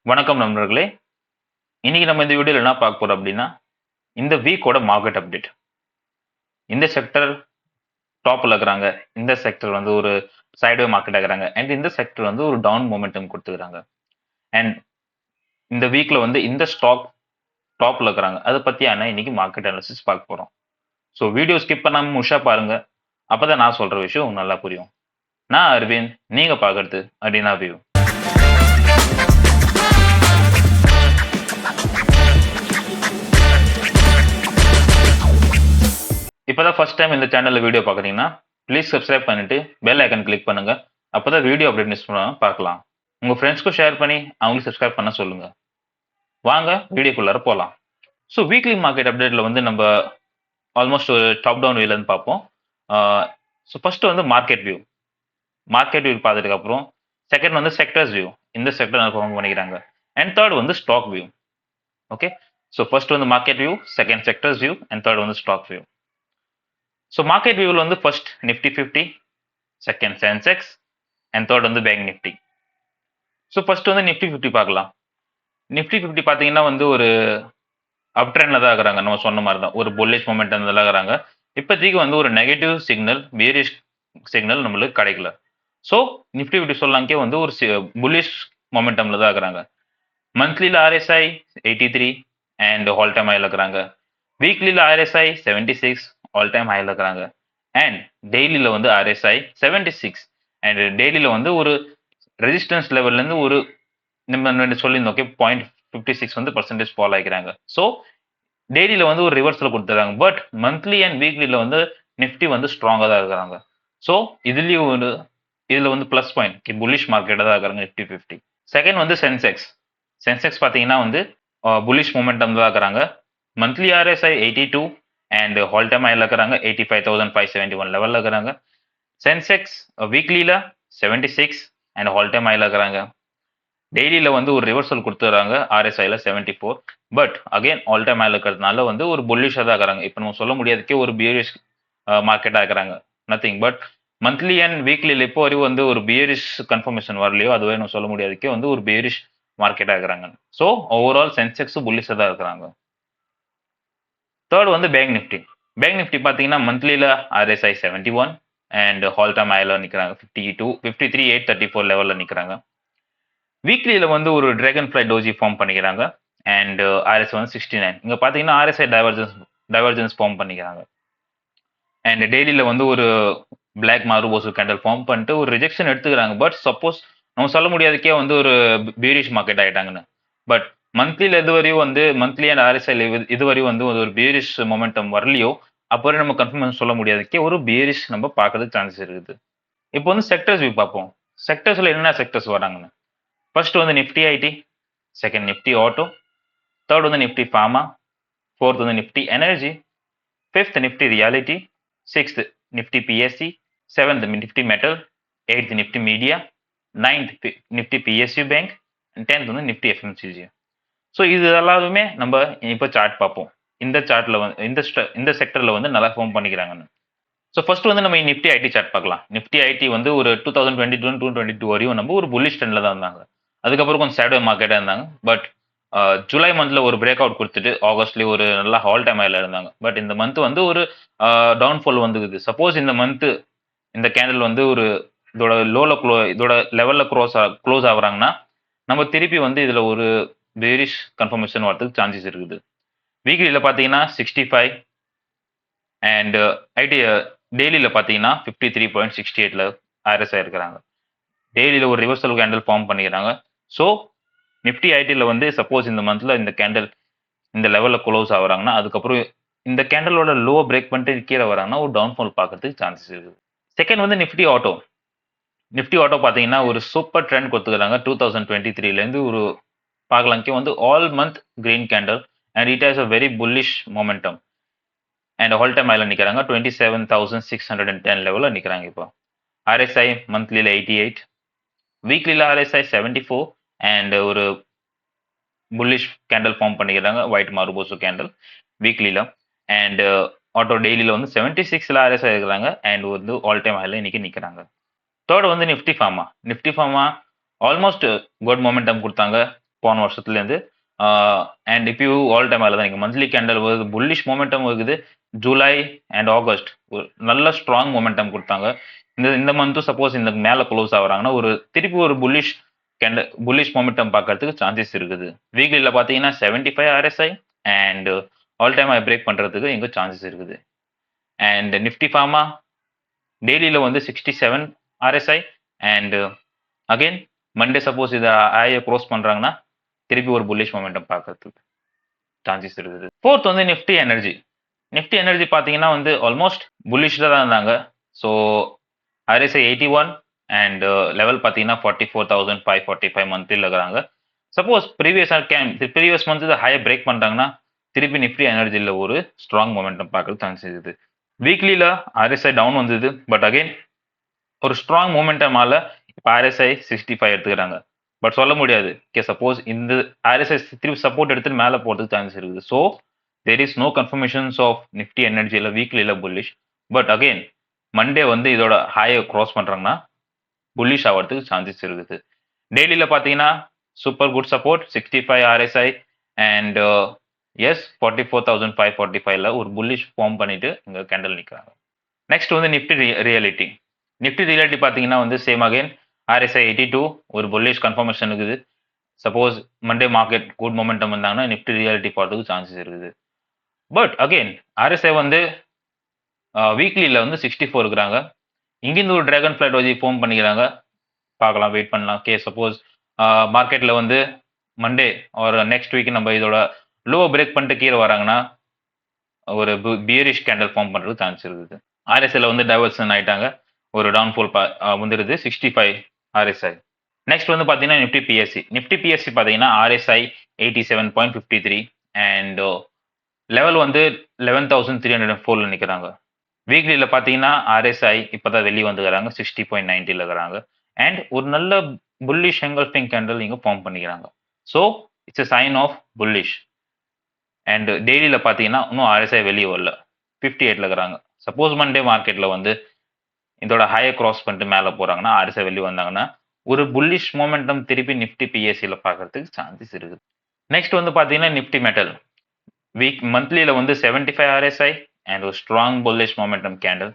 வணக்கம் நண்பர்களே. இன்னைக்கு நம்ம இந்த வீடியோல என்ன பார்க்க போறோம் அப்படின்னா, இந்த வீக்கோட மார்க்கெட் அப்டேட். இந்த செக்டர் டாப்ல இருக்கிறாங்க. இந்த செக்டர் வந்து ஒரு சைட்வே மார்க்கெட் ஆகுறாங்க. அண்ட் இந்த செக்டர் வந்து ஒரு டவுன் மொமெண்டம் குடுத்துக்கிறாங்க. அண்ட் இந்த வீக்ல வந்து இந்த ஸ்டாக் டாப்ல இருக்கிறாங்க. அத பத்தியான இன்னைக்கு மார்க்கெட் அனாலிசிஸ் பார்க்க போறோம். ஸோ வீடியோ ஸ்கிப் பண்ணாம முழுசா பாருங்க. அப்பதான் நான் சொல்ற விஷயம் உங்களுக்கு நல்லா புரியும். நான் அரவிந்த். நீங்க பார்க்கிறது அடினா வியூ. இப்பதான் ஃபர்ஸ்ட் டைம் இந்த சேனல்ல வீடியோ பார்க்குறீங்கன்னா, ப்ளீஸ் சப்ஸ்கிரைப் பண்ணிட்டு பெல் ஐகான் கிளிக் பண்ணுங்க. அப்பதான் வீடியோ அப்டேட் மிஸ் பண்ணாம பார்க்கலாம். உங்க ஃப்ரெண்ட்ஸ்க்கும் ஷேர் பண்ணி அவங்களும் சப்ஸ்கிரைப் பண்ண சொல்லுங்க. வாங்க வீடியோக்குள்ளார போலாம். ஸோ வீக்லி மார்க்கெட் அப்டேட்ல வந்து நம்ம ஆல்மோஸ்ட் ஒரு டாப் டவுன் வியூல இருந்து பார்ப்போம். ஸோ ஃபர்ஸ்ட் வந்து மார்க்கெட் வியூ. மார்க்கெட் வியூ பார்த்ததுக்கு அப்புறம் செகண்ட் வந்து செக்டர்ஸ் வியூ. இந்த செக்டர் நல்லா பெர்ஃபார்ம் பண்ணிக்கிறாங்க. அண்ட் தேர்ட் வந்து stock view. Okay. So first வந்து market view, second sectors view and third வந்து ஸ்டாக் வியூ. ஸோ மார்க்கெட் வியூவில் வந்து first Nifty 50, second Sensex and third வந்து பேங்க் நிஃப்டி. ஸோ ஃபர்ஸ்ட் வந்து நிஃப்டி 50 பார்க்கலாம். நிஃப்டி 50 பார்த்தீங்கன்னா வந்து ஒரு அப் ட்ரெண்ட்ல தான் இருக்கிறாங்க. நம்ம சொன்ன மாதிரி தான். ஒரு புல்லிஷ் மொமெண்டம் தான் இருக்கிறாங்க. இப்போதைக்கு வந்து ஒரு நெகட்டிவ் சிக்னல், பேரிஷ் சிக்னல் நம்மளுக்கு கிடைக்கல. ஸோ நிஃப்டி 50 சொல்லலாம்க்கே வந்து ஒரு புல்லிஷ் மொமெண்டம்ல தான் இருக்கிறாங்க. மந்த்லியில் RSI 83 அண்ட் ஆல் டைம் ஹைல இருக்கிறாங்க. வீக்லியில் RSI 76 ஆல் டைம் ஹைல இருக்கிறாங்க. அண்ட் டெய்லியில் வந்து RSI 76 அண்ட் டெய்லியில் வந்து ஒரு ரெசிஸ்டன்ஸ் லெவல்லேருந்து ஒரு நம்ம சொல்லியிருந்தோம். ஓகே, 0.56 வந்து பர்சன்டேஜ் ஃபாலோ ஆகிக்கிறாங்க. ஸோ டெய்லியில் வந்து ஒரு ரிவர்ஸில் கொடுத்துறாங்க. பட் மந்த்லி அண்ட் வீக்லியில் வந்து நிஃப்டி வந்து ஸ்ட்ராங்காக தான் இருக்கிறாங்க. ஸோ இதுலேயும் ஒரு இதில் வந்து ப்ளஸ் பாயிண்ட் புல்லிஷ் மார்க்கெட்டாக தான் இருக்கிறாங்க நிஃப்டி 50. செகண்ட் வந்து சென்செக்ஸ். சென்செக்ஸ் பார்த்தீங்கன்னா வந்து புல்லிஷ் மூமெண்டம் தான் இருக்கிறாங்க. Monthly RSI 82 and all time ஹைல இருக்கிறாங்க. 85,571 லெவலில் இருக்கிறாங்க. சென்செக்ஸ் வீக்லியில் 76 அண்ட் ஆல் டைம் ஹைல இருக்கிறாங்க. டெய்லியில் வந்து ஒரு ரிவர்சல் கொடுத்துறாங்க RSIல 74. பட் அகைன் ஆல் டைம் ஹைல இருக்கிறதுனால வந்து ஒரு புல்லிஷாக தான் இருக்கிறாங்க. இப்போ நம்ம சொல்ல முடியாதுக்கே ஒரு பியரிஷ் மார்க்கெட்டாக இருக்கிறாங்க. நத்திங் பட் மந்த்லி அண்ட் வீக்லியில் இப்போ வரையும் வந்து ஒரு பியரிஷ் கன்ஃபர்மேஷன் வரலையோ அதுவே நம்ம சொல்ல முடியாதுக்கே வந்து ஒரு பியரிஷ் மார்க்கெட்டாக இருக்கிறாங்க. ஸோ ஓவரால் சென்செக்ஸும் புல்லிஷாக தான் இருக்கிறாங்க. தேர்ட் வந்து பேங்க் நிஃப்டி. பேங்க் நிஃப்டி பார்த்தீங்கன்னா மந்த்லியில் RSI 71 அண்ட் ஆல் டைம் ஹைல நிற்கிறாங்க. 53,834 லெவலில் நிற்கிறாங்க. வீக்லியில் வந்து ஒரு டிராகன் ஃப்ளை டோஜி ஃபார்ம் பண்ணிக்கிறாங்க. அண்ட் RSI வந்து 69. இங்கே பார்த்தீங்கன்னா RSI டைவர்ஜன்ஸ் ஃபார்ம் பண்ணிக்கிறாங்க. அண்ட் டெய்லியில் வந்து ஒரு பிளாக் மாருபோசு கேண்டல் ஃபார்ம் பண்ணிட்டு ஒரு ரிஜெக்ஷன் எடுத்துக்கிறாங்க. பட் சப்போஸ் நம்ம சொல்ல முடியாதுக்கே வந்து ஒரு பீரிஷ் மார்க்கெட் ஆகிட்டாங்கன்னு. பட் மந்த்லியில் இதுவரையும் வந்து மந்த்லி அண்ட் RSIல இதுவரையும் வந்து ஒரு பீரிஷ் மொமெண்டம் வரலையோ அப்போ நம்ம கன்ஃபார்ம் சொல்ல முடியாதுக்கே ஒரு பீரிஷ் நம்ம பார்க்கறதுக்கு சான்சஸ் இருக்குது. இப்போ வந்து செக்டர்ஸ் வியூ பார்ப்போம். செக்டர்ஸில் என்னென்ன செக்டர்ஸ் வராங்கன்னு. ஃபர்ஸ்ட் வந்து Nifty IT, second Nifty auto, third வந்து நிஃப்டி ஃபார்மா, ஃபோர்த் வந்து Nifty energy, fifth Nifty realty, sixth Nifty PSC, seventh Nifty metal, eighth Nifty media, ninth Nifty PSU bank, tenth வந்து Nifty FMCG. So இது எல்லாருமே நம்ம இப்போ chart பார்ப்போம். இந்த சார்ட்ல வந்து இந்த செக்டர்ல வந்து நல்லா ஃபார்ம் பண்ணிக்கிறாங்கன்னு. ஸோ ஃபர்ஸ்ட் வந்து நம்ம நிஃப்டி ஐடி சார்ட் பார்க்கலாம். நிஃப்டி ஐடி வந்து ஒரு 2022 2022 வரையும் நம்ம ஒரு புல்லிஷ் ட்ரெண்ட்ல தான் இருந்தாங்க. அதுக்கப்புறம் கொஞ்சம் சேடோ மார்க்கெட்டாக இருந்தாங்க. பட் ஜூலை மந்த்ல ஒரு பிரேக் அவுட் கொடுத்துட்டு ஆகஸ்ட்லேயே ஒரு நல்ல ஆல் டைம் ஹைல இருந்தாங்க. பட் இந்த மந்த் வந்து ஒரு டவுன்ஃபால் வந்துக்குது. சப்போஸ் இந்த மந்த் இந்த கேண்டில் வந்து ஒரு இதோட லெவல்ல க்ளோஸ் ஆகுறாங்கன்னா நம்ம திருப்பி வந்து இதுல ஒரு பேரிஷ் கன்ஃபர்மேஷன் வரதுக்கு சான்சஸ் இருக்குது. வீக்லியில் பார்த்தீங்கன்னா 65 அண்ட் ஐடி டெய்லியில் பார்த்தீங்கன்னா 53.68ல RSI இருக்கிறாங்க. டெய்லியில் ஒரு ரிவர்சல் கேண்டில் ஃபார்ம் பண்ணிக்கிறாங்க. ஸோ நிஃப்டி ஐடியில் வந்து சப்போஸ் இந்த மந்த்ல இந்த கேண்டில் இந்த லெவலில் க்ளோஸ் ஆகுறாங்கன்னா அதுக்கப்புறம் இந்த கேண்டலோட லோ பிரேக் பண்ணிட்டு கீழே வராங்கன்னா ஒரு டவுன்ஃபால் பார்க்கறதுக்கு சான்சஸ் இருக்குது. செகண்ட் வந்து நிஃப்டி ஆட்டோ. நிஃப்டி ஆட்டோ பார்த்தீங்கன்னா ஒரு சூப்பர் ட்ரெண்ட் கொடுத்துக்கிறாங்க. 2023லேருந்து ஒரு பார்க்கலாம்க்கே வந்து all month green candle and it has a very bullish momentum. And all time ஹைல நிற்கிறாங்க. 27,610 லெவலில் நிற்கிறாங்க. இப்போ RSI மந்த்லியில் 88, வீக்லியில் RSI 74 அண்ட் ஒரு புல்லிஷ் கேண்டல் ஃபார்ம் பண்ணிக்கிறாங்க. ஒயிட் மாருபோசு கேண்டல் வீக்லியில். அண்ட் ஆட்டோ டெய்லியில் வந்து 76ல RSI இருக்கிறாங்க அண்ட் வந்து ஆல் டைம் ஹைல இன்னைக்கு நிற்கிறாங்க. தேர்ட் வந்து Nifty pharma. Nifty pharma almost good momentum கொடுத்தாங்க. போன வருஷத்துலேருந்து. அண்ட் இப்பயும் ஆல் டைம் தான் நீங்கள் மந்த்லி கேண்டல் வருது, புல்லிஷ் மொமெண்டம் இருக்குது. ஜூலை அண்ட் ஆகஸ்ட் ஒரு நல்ல ஸ்ட்ராங் மொமெண்டம் கொடுத்தாங்க. இந்த மந்த்தும் சப்போஸ் இந்த மேலே க்ளோஸ் ஆகுறாங்கன்னா ஒரு திருப்பி ஒரு புல்லிஷ் மொமெண்டம் பார்க்கறதுக்கு சான்சஸ் இருக்குது. வீக்லியில் பார்த்தீங்கன்னா 75 RSI and all time break பண்ணுறதுக்கு இங்கே சான்சஸ் இருக்குது. அண்ட் நிஃப்டி ஃபார்மா டெய்லியில் வந்து 67 RSI and again Monday suppose இதை ஐயை க்ரோஸ் பண்ணுறாங்கன்னா திருப்பி ஒரு புல்லிஷ் மொமெண்டம் பார்க்கறதுக்கு சான்சஸ் இருக்குது. ஃபோர்த் வந்து நிஃப்டி எனர்ஜி பார்த்தீங்கன்னா வந்து ஆல்மோஸ்ட் புல்லிஷில் தான் இருந்தாங்க. ஸோ RSI 81 அண்ட் லெவல் பார்த்தீங்கன்னா 44,545 மந்த்லியில் இருக்கிறாங்க. சப்போஸ் ப்ரீவியஸ் மந்த் இதை ஹையை பிரேக் பண்ணுறாங்கன்னா திருப்பி நிஃப்டி எனர்ஜியில் ஒரு ஸ்ட்ராங் மொமெண்டம் பார்க்கறது சான்சஸ் இருக்குது. வீக்லியில் RSI டவுன் வந்தது, பட் அகைன் ஒரு ஸ்ட்ராங் மூமெண்டமால இப்போ RSI 65 எடுத்துக்கிறாங்க. பட் சொல்ல முடியாது சப்போஸ் இந்த RSI திருப்பி சப்போர்ட் எடுத்துட்டு மேலே போகிறதுக்கு சான்சஸ் இருக்குது. So there is no confirmations of Nifty எனர்ஜியில் வீக்லியில் புல்லிஷ். பட் அகைன் மண்டே வந்து இதோட ஹையை க்ராஸ் பண்ணுறாங்கன்னா புல்லிஷ் ஆகிறதுக்கு சான்சஸ் இருக்குது. டெய்லியில் பார்த்தீங்கன்னா super good support 65 RSI and S 44,545ல ஒரு புல்லிஷ் ஃபார்ம் பண்ணிட்டு இங்கே கேண்டல் நிற்கிறாங்க. நெக்ஸ்ட் வந்து நிஃப்டி ரியாலிட்டி பார்த்தீங்கன்னா வந்து சேம் அகைன் RSI 82 ஒரு புல்லிஷ் கன்ஃபர்மேஷன் இருக்குது. Suppose Monday market good momentum வந்தாங்கன்னா நிஃப்டி ரியாலிட்டி போகிறதுக்கு சான்சஸ் இருக்குது. பட் அகைன் RSI வந்து வீக்லியில் வந்து 64 இருக்கிறாங்க. இங்கிருந்து ஒரு டிராகன் ஃபிளை டோஜி ஃபார்ம் பண்ணிக்கிறாங்க. பார்க்கலாம், வெயிட் பண்ணலாம். சப்போஸ் மார்க்கெட்டில் வந்து மண்டே ஒரு நெக்ஸ்ட் வீக் நம்ம இதோட லோ பிரேக் பண்ணிட்டு கீழே வராங்கன்னா ஒரு பியரிஷ் கேண்டல் ஃபார்ம் பண்ணுறதுக்கு சான்ஸ் இருக்குது. RSIல வந்து டைவர்ஷன் ஆயிட்டாங்க, ஒரு டவுன்ஃபால் வந்துடுது 65 RSI. நெக்ஸ்ட் வந்து பார்த்தீங்கன்னா நிஃப்டி பிஎஸ்சி பார்த்தீங்கன்னா RSI 87.53 அண்ட் லெவல் வந்து 11,304ல் நிற்கிறாங்க. வீக்லியில் பார்த்தீங்கன்னா RSI இப்போ தான் வெளியே வந்துக்கிறாங்க 60.90ல் இருக்கிறாங்க. அண்ட் ஒரு நல்ல புல்லிஷ் எங்கல்ஃபிங் கேண்டல் இங்கே ஃபார்ம் பண்ணிக்கிறாங்க. So it's a sign of bullish. And டெய்லியில் பார்த்தீங்கன்னா இன்னும் RSI வெளியே வரல, 58ல் இருக்கிறாங்க. சப்போஸ் மண்டே மார்க்கெட்டில் வந்து இதோட ஹையை க்ராஸ் பண்ணிட்டு மேலே போகிறாங்கன்னா RSI வெளியே வந்தாங்கன்னா ஒரு புல்லிஷ் மொமெண்டம் திருப்பி நிஃப்டி பிஎஸ்சியில் பார்க்கறதுக்கு சான்சஸ் இருக்குது. நெக்ஸ்ட் வந்து பார்த்தீங்கன்னா நிஃப்டி மெட்டல் மந்த்லியில் வந்து 75 RSI அண்ட் ஒரு ஸ்ட்ராங் புல்லிஷ் மொமெண்டம் கேண்டல்.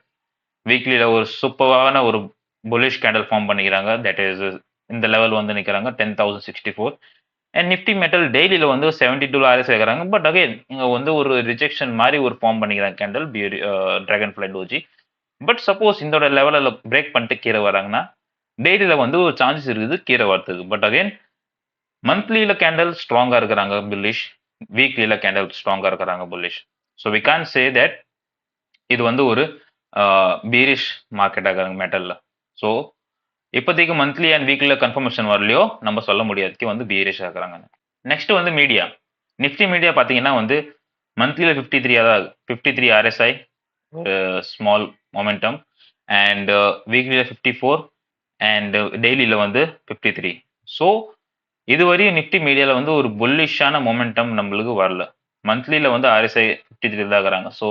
வீக்லியில் ஒரு சூப்பரான ஒரு புல்லிஷ் கேண்டல் ஃபார்ம் பண்ணிக்கிறாங்க. தட் இஸ் இந்த லெவல் வந்து நிற்கிறாங்க 10,064. அண்ட் நிஃப்டி மெட்டல் டெய்லியில் வந்து 72 RSI இருக்கிறாங்க. பட் அகைன் இங்கே வந்து ஒரு ரிஜெக்ஷன் மாதிரி ஒரு ஃபார்ம் பண்ணிக்கிறாங்க candle dragon fly doji. But suppose இந்த லெவலில் பிரேக் பண்ணிட்டு கீழே வராங்கன்னா டெய்லியில் வந்து ஒரு சான்சஸ் இருக்குது கீழே வரதுக்கு. பட் அகைன் மந்த்லியில் கேண்டல் ஸ்ட்ராங்காக இருக்கிறாங்க புல்லிஷ், வீக்லியில் கேண்டல் ஸ்ட்ராங்காக இருக்கிறாங்க bullish. So we can say that இது வந்து ஒரு பீரிஷ் மார்க்கெட்டாக இருக்கிறாங்க மெட்டலில். ஸோ இப்போதைக்கு மந்த்லி அண்ட் வீக்லியில் கன்ஃபர்மேஷன் வரலையோ நம்ம சொல்ல முடியாதுக்கு வந்து பீரிஷ் ஆகிறாங்க. நெக்ஸ்ட் வந்து நிஃப்டி மீடியா பார்த்தீங்கன்னா வந்து மந்த்லியில் 53 RSI ஸ்மால் மொமெண்டம் அண்ட் வீக்லியில் 54 அண்ட் டெய்லியில் வந்து 53. ஸோ இதுவரையும் நிஃப்டி மீடியாவில் வந்து ஒரு புல்லிஷான மொமெண்டம் நம்மளுக்கு வரல. மந்த்லியில் வந்து RSI 53 தான் இருக்கிறாங்க. ஸோ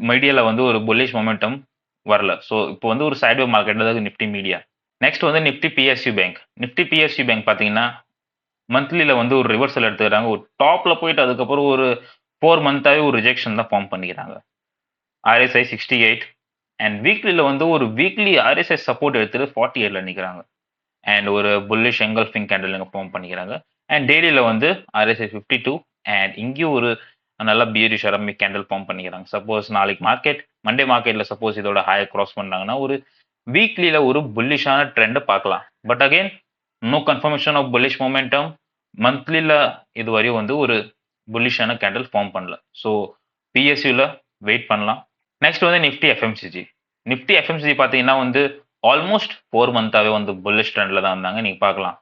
மீடியாவில் வந்து ஒரு புல்லிஷ் மொமெண்டம் வரல. ஸோ இப்போ வந்து ஒரு சைட்வே மார்க்கெட்டில் தான் நிஃப்டி மீடியா. நெக்ஸ்ட் வந்து நிஃப்டி பிஎஸ்யூ பேங்க் பார்த்தீங்கன்னா மந்த்லியில் வந்து ஒரு ரிவர்சல் எடுத்துக்கிறாங்க. ஒரு டாப்பில் போயிட்டு அதுக்கப்புறம் ஒரு 4 மந்த்தாகவே ஒரு ரிஜெக்ஷன் தான் ஃபார்ம் பண்ணிக்கிறாங்க. RSI 68 அண்ட் வீக்லியில் வந்து ஒரு வீக்லி RSI சப்போர்ட் எடுத்துட்டு 48ல் நிற்கிறாங்க. அண்ட் ஒரு புல்லிஷ் எங்கல்ஃபிங் கேண்டல் இங்கே ஃபார்ம் பண்ணிக்கிறாங்க. அண்ட் டெய்லியில் வந்து RSI 52 அண்ட் இங்கேயும் ஒரு நல்லா பியரிஷ் அரமிக் கேண்டல் ஃபார்ம் பண்ணிக்கிறாங்க. சப்போஸ் நாளைக்கு மண்டே மார்க்கெட்டில் சப்போஸ் இதோட ஹையை க்ராஸ் பண்ணாங்கன்னா ஒரு வீக்லியில் ஒரு புல்லிஷான ட்ரெண்டை பார்க்கலாம். But again no confirmation of bullish momentum. மந்த்லியில் இது வரையும் வந்து ஒரு புல்லிஷான கேண்டல் ஃபார்ம் பண்ணல. ஸோ பிஎஸ்யூவில் வெயிட் பண்ணலாம். நெக்ஸ்ட் வந்து நிஃப்டி எஃப்எம்சிஜி பார்த்தீங்கன்னா வந்து ஆல்மோஸ்ட் 4 மந்த்தாகவே வந்து புல்லிஷ் ட்ரெண்டில் தான் இருந்தாங்க. நீங்கள் பார்க்கலாம்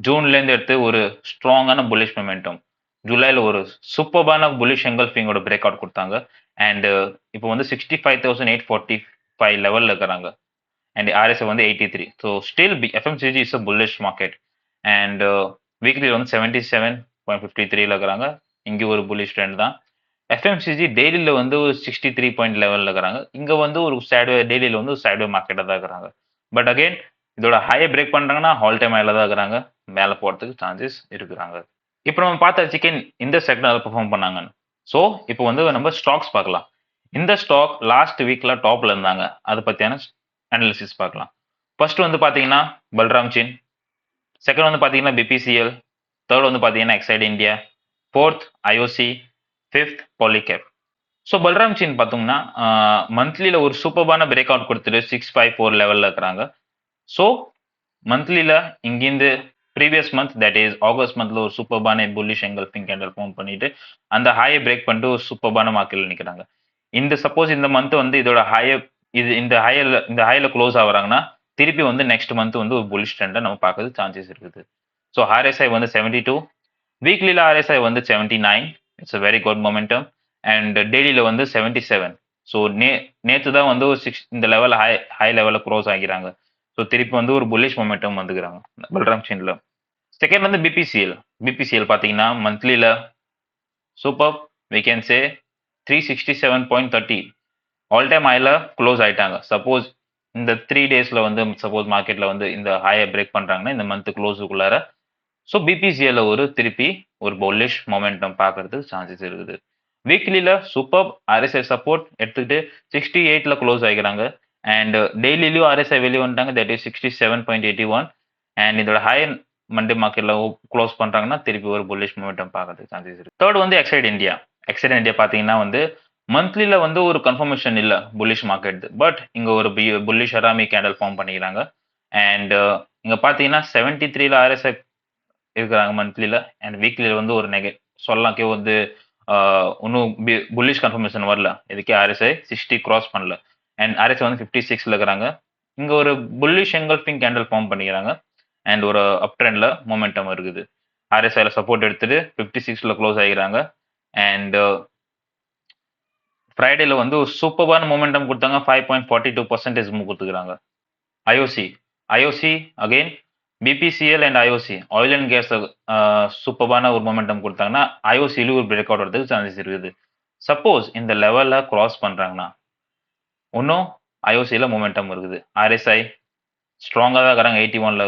ஜூன்லேருந்து எடுத்து ஒரு ஸ்ட்ராங்கான புல்லிஷ் மொமெண்டம், ஜூலையில் ஒரு சூப்பர்பான புல்லிஷ் எங்கல்ஃபிங்கோட பிரேக் அவுட் கொடுத்தாங்க. அண்ட் இப்போ வந்து 65,845 லெவலில் இருக்கிறாங்க. அண்ட் RSI வந்து 83. So still FMCG is a bullish market. And வீக்லியில் வந்து 77.53ல் இருக்கிறாங்க. இங்கே ஒரு புல்லிஷ் ட்ரெண்ட் தான். FMCG டெய்லியில் வந்து ஒரு 63 பாயிண்ட் லெவலில் இருக்கிறாங்க. இங்கே வந்து ஒரு டெய்லியில் வந்து ஒரு சைட்வே மார்க்கெட்டாக தான் இருக்கிறாங்க. பட் அகைன் இதோட ஹையை பிரேக் பண்ணுறாங்கன்னா ஆல் டைம் ஹையில் தான் இருக்கிறாங்க. மேலே போகிறதுக்கு சான்சஸ் இருக்கிறாங்க. இப்போ நம்ம பார்த்த சிக்கன் இந்த செக்டரில் பெர்ஃபார்ம் பண்ணாங்கன்னு. ஸோ இப்போ வந்து நம்ம ஸ்டாக்ஸ் பார்க்கலாம். இந்த ஸ்டாக் லாஸ்ட் வீக்ல டாப்ல இருந்தாங்க. அதை பற்றியான அனாலிசிஸ் பார்க்கலாம். ஃபர்ஸ்ட் வந்து பார்த்தீங்கன்னா பல்ராம் சின், செகண்ட் வந்து பார்த்தீங்கன்னா பிபிசிஎல், தேர்ட் வந்து பார்த்தீங்கன்னா Exide India, fourth IOC, fifth Polycab. So Balram Chini பார்த்தோம்னா மந்த்லியில் ஒரு சூப்பர்பான பிரேக் அவுட் கொடுத்துட்டு 654 லெவலில் இருக்கிறாங்க. ஸோ மந்த்லியில் இங்கிருந்து previous month that is August மந்த்ல ஒரு சூப்பர்பான புல்லிஷ் எங்கல்ஃபிங் கேண்டல் ஃபார்ம் பண்ணிட்டு அந்த ஹையை பிரேக் பண்ணிட்டு ஒரு சூப்பர்பான மார்க்கெட்டில் நிற்கிறாங்க. சப்போஸ் இந்த மந்த் வந்து இதோட இந்த ஹையில் க்ளோஸ் ஆகுறாங்கன்னா திருப்பி வந்து நெக்ஸ்ட் மந்த் வந்து ஒரு புல்லிஷ் ட்ரெண்டை நம்ம பார்க்கறது சான்சஸ் இருக்குது. ஸோ ஆர்எஸ்ஐ வந்து 72, வீக்லியில் ஆர்எஸ்ஐ வந்து 79, it's a very good momentum. And டெய்லியில் வந்து 77. ஸோ நேற்று தான் வந்து ஒரு இந்த லெவலில் ஹை லெவலில் க்ளோஸ் ஆகிறாங்க. ஸோ திருப்பி வந்து ஒரு புல்லிஷ் மொமெண்டம் வந்துக்கிறாங்க பல்ராம் சின்ல. செகண்ட் வந்து பிபிசிஎல் பார்த்தீங்கன்னா மந்த்லியில் super we can say 367.30 all time ஹைல க்ளோஸ் ஆயிட்டாங்க. சப்போஸ் இந்த 3 டேஸ்ல வந்து சப்போஸ் மார்க்கெட்ல வந்து இந்த ஹையை பிரேக் பண்றாங்கன்னா இந்த மந்த் க்ளோஸுக்குள்ளார ஸோ பிபிசிஎல்ல திருப்பி ஒரு புல்லிஷ் மொமெண்டம் பார்க்கறதுக்கு சான்சஸ் இருக்குது. வீக்லியில் சூப்பர் ஆர்எஸ்ஐ சப்போர்ட் எடுத்துக்கிட்டு 68ல க்ளோஸ் ஆகிக்கிறாங்க. அண்ட் டெய்லிலையும் ஆர்எஸ்ஐ வெளியே வந்துட்டாங்க, தட் இஸ் 67.81. அண்ட் இதோட ஹை மண்டே மார்க்கெட்ல க்ளோஸ் பண்றாங்கன்னா திருப்பி ஒரு புல்லிஷ் மொமெண்டம் பார்க்கறதுக்கு சான்சஸ் இருக்கு. தேர்ட் வந்து எக்ஸைட் இந்தியா பார்த்தீங்கன்னா வந்து மந்த்லியில் வந்து ஒரு கன்ஃபர்மேஷன் இல்லை புல்லிஷ் மார்க்கெட், பட் இங்கே ஒரு புல்லிஷ் அராமி கேண்டல் ஃபார்ம் பண்ணிக்கிறாங்க. அண்ட் இங்கே பார்த்தீங்கன்னா 73ல ஆர்எஸ்ஐ இருக்கிறாங்க மந்த்லியில். அண்ட் வீக்லியில் வந்து ஒரு சொல்லலாம்க்கே வந்து இன்னும் புல்லிஷ் கன்ஃபர்மேஷன் வரல. இதுக்கே ஆர்எஸ்ஐ 60 கிராஸ் பண்ணல. அண்ட் ஆர்எஸ்ஐ வந்து 56ல இருக்கிறாங்க. இங்கே ஒரு புல்லிஷ் எங்கல்ஃபிங் கேண்டல் ஃபார்ம் பண்ணிக்கிறாங்க. அண்ட் ஒரு அப் ட்ரெண்ட்ல மொமெண்டம் இருக்குது. ஆர்எஸ்ஐல சப்போர்ட் எடுத்துட்டு 56ல க்ளோஸ் ஆகிக்கிறாங்க. அண்ட் ஃப்ரைடேல வந்து ஒரு சூப்பர்பான மொமெண்டம் கொடுத்தாங்க, 5.42% மூவ் கொடுத்துக்கிறாங்க. IOC again BPCL and IOC oil and gas சூப்பர்பான ஒரு மொமெண்டம் கொடுத்தாங்கன்னா ஐஓசியிலும் ஒரு பிரேக் அவுட் வரதுக்கு சான்சஸ் இருக்குது. சப்போஸ் இந்த லெவலில் கிராஸ் பண்ணுறாங்கன்னா இன்னும் ஐஓசியில் மொமெண்டம் இருக்குது. ஆர்எஸ்ஐ ஸ்ட்ராங்காக தான் இருக்கிறாங்க 81ல.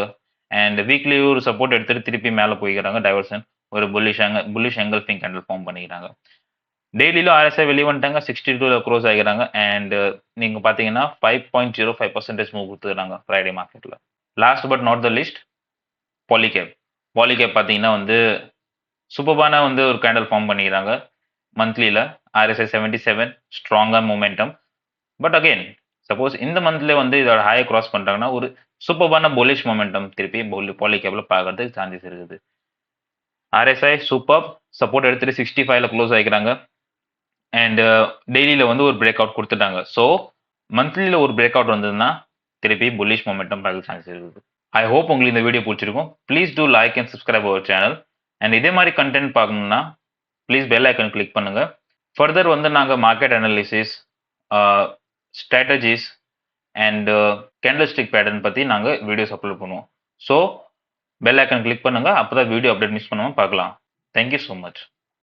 அண்ட் வீக்லி ஒரு சப்போர்ட் எடுத்துட்டு திருப்பி மேலே போய்க்கிறாங்க. டைவர்ஷன் ஒரு புல்லிஷ் எங்கல்ஃபிங் கேண்டல் ஃபார்ம் பண்ணிக்கிறாங்க. டெய்லியிலும் ஆர்எஸ்ஐ வெளியே வந்துட்டாங்க, 62ல க்ளோஸ் ஆகிறாங்க. அண்ட் நீங்கள் பார்த்தீங்கன்னா 5.05% மூவ் கொடுத்துக்கிறாங்க ஃப்ரைடே மார்க்கெட்டில். Last but not the list Polycab பார்த்தீங்கன்னா வந்து சூப்பர்பான வந்து ஒரு கேண்டல் ஃபார்ம் பண்ணிக்கிறாங்க மந்த்லியில். ஆர்எஸ்ஐ 77 ஸ்ட்ராங்காக மூமெண்டம். பட் அகெயின் சப்போஸ் இந்த மந்த்ல வந்து இதோட ஹையை கிராஸ் பண்ணுறாங்கன்னா ஒரு சூப்பர்பான புல்லிஷ் மொமெண்டம் திருப்பி பாலிகேப்ல பார்க்கறதுக்கு சான்சஸ் இருக்குது. ஆர்எஸ்ஐ சூப்பர் சப்போர்ட் எடுத்துட்டு 65ல க்ளோஸ் ஆகிக்கிறாங்க. அண்ட் டெய்லியில் வந்து ஒரு பிரேக் அவுட் கொடுத்துட்டாங்க. ஸோ மந்த்லியில் ஒரு பிரேக் அவுட் வந்ததுன்னா திருப்பி புல்லிஷ் மொமெண்டம் பார்க்க சான்சஸ் இருக்குது. ஐ ஹோப் உங்களுக்கு இந்த வீடியோ பிடிச்சிருக்கும். Please do like and subscribe our channel. And இதே மாதிரி கண்டென்ட் பார்க்கணும்னா ப்ளீஸ் பெல் ஐக்கன் கிளிக் பண்ணுங்க. ஃபர்தர் வந்து நாங்கள் market analysis, strategies and candlestick pattern பற்றி நாங்கள் வீடியோஸ் அப்லோட் பண்ணுவோம். ஸோ பெல் ஐக்கன் கிளிக் பண்ணுங்க, அப்போ தான் வீடியோ அப்டேட் மிஸ் பண்ணாமல் பார்க்கலாம். Thank you so much.